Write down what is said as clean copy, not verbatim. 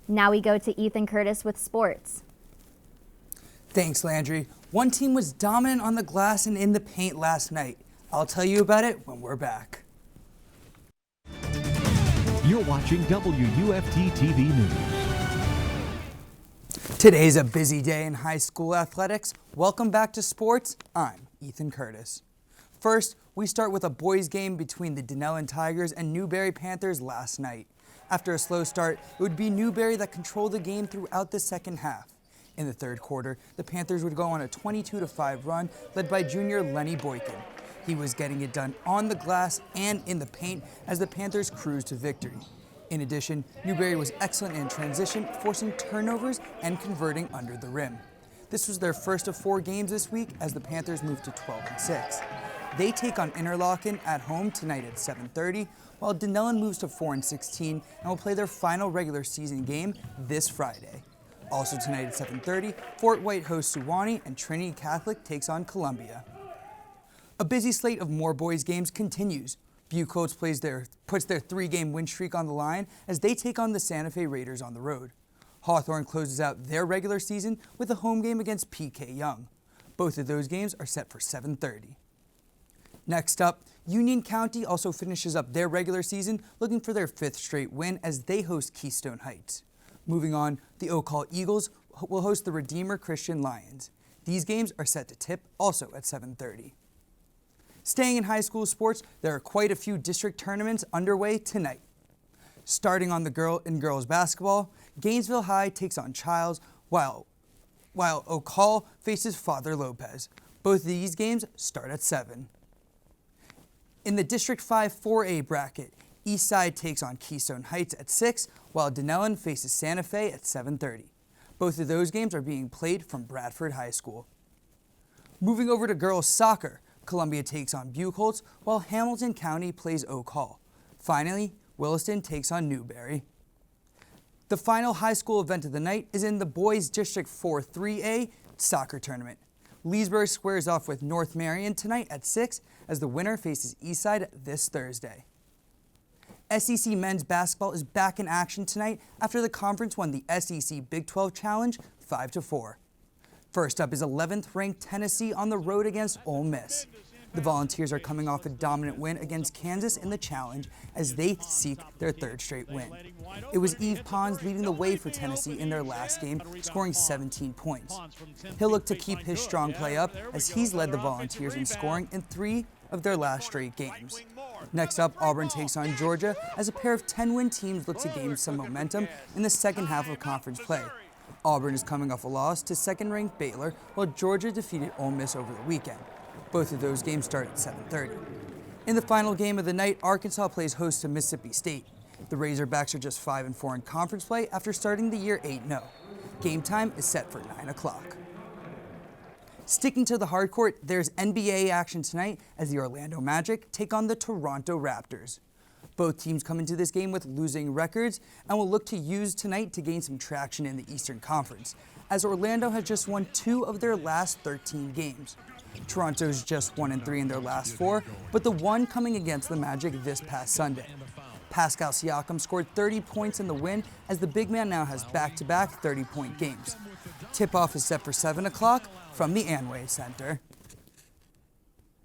Now we go to Ethan Curtis with sports. Thanks, Landry. One team was dominant on the glass and in the paint last night. I'll tell you about it when we're back. You're watching WUFT TV News. Today's a busy day in high school athletics. Welcome back to sports. I'm Ethan Curtis. First, we start with a boys' game between the Dunellen Tigers and Newberry Panthers last night. After a slow start, it would be Newberry that controlled the game throughout the second half. In the third quarter, the Panthers would go on a 22-5 run led by junior Lenny Boykin. He was getting it done on the glass and in the paint as the Panthers cruised to victory. In addition, Newberry was excellent in transition, forcing turnovers and converting under the rim. This was their first of 4 games this week as the Panthers moved to 12-6. They take on Interlochen at home tonight at 7:30, while Dunellen moves to 4-16 and will play their final regular season game this Friday. Also tonight at 7:30, Fort White hosts Suwannee and Trinity Catholic takes on Columbia. A busy slate of more boys games continues. Bucholtz puts their 3-game win streak on the line as they take on the Santa Fe Raiders on the road. Hawthorne closes out their regular season with a home game against PK Yonge. Both of those games are set for 7:30. Next up, Union County also finishes up their regular season looking for their 5th straight win as they host Keystone Heights. Moving on, the Oak Hall Eagles will host the Redeemer Christian Lions. These games are set to tip also at 7:30. Staying in high school sports, there are quite a few district tournaments underway tonight. Starting on the girls basketball, Gainesville High takes on Childs, while Oak Hall faces Father Lopez. Both of these games start at 7. In the District 5 4A bracket, Eastside takes on Keystone Heights at 6, while Dunellen faces Santa Fe at 7:30. Both of those games are being played from Bradford High School. Moving over to girls soccer, Columbia takes on Bucholtz, while Hamilton County plays Oak Hall. Finally, Williston takes on Newberry. The final high school event of the night is in the boys District 4 3A soccer tournament. Leesburg squares off with North Marion tonight at 6 as the winner faces Eastside this Thursday. SEC men's basketball is back in action tonight after the conference won the SEC Big 12 Challenge 5-4. First up is 11th-ranked Tennessee on the road against Ole Miss. The Volunteers are coming off a dominant win against Kansas in the Challenge as they seek their 3rd straight win. It was Yves Pons leading the way for Tennessee in their last game, scoring 17 points. He'll look to keep his strong play up as he's led the Volunteers in scoring in 3 of their last straight games. Next up, Auburn takes on Georgia as a pair of 10-win teams look to gain some momentum in the second half of conference play. Auburn is coming off a loss to second-ranked Baylor, while Georgia defeated Ole Miss over the weekend. Both of those games start at 7:30. In the final game of the night, Arkansas plays host to Mississippi State. The Razorbacks are just 5-4 in conference play after starting the year 8-0. Game time is set for 9 o'clock. Sticking to the hardcourt, there's NBA action tonight as the Orlando Magic take on the Toronto Raptors. Both teams come into this game with losing records and will look to use tonight to gain some traction in the Eastern Conference, as Orlando has just won 2 of their last 13 games. Toronto's just 1-3 in their last 4, but the one coming against the Magic this past Sunday. Pascal Siakam scored 30 points in the win as the big man now has back-to-back 30-point games. Tip-off is set for 7 o'clock from the Amway Center.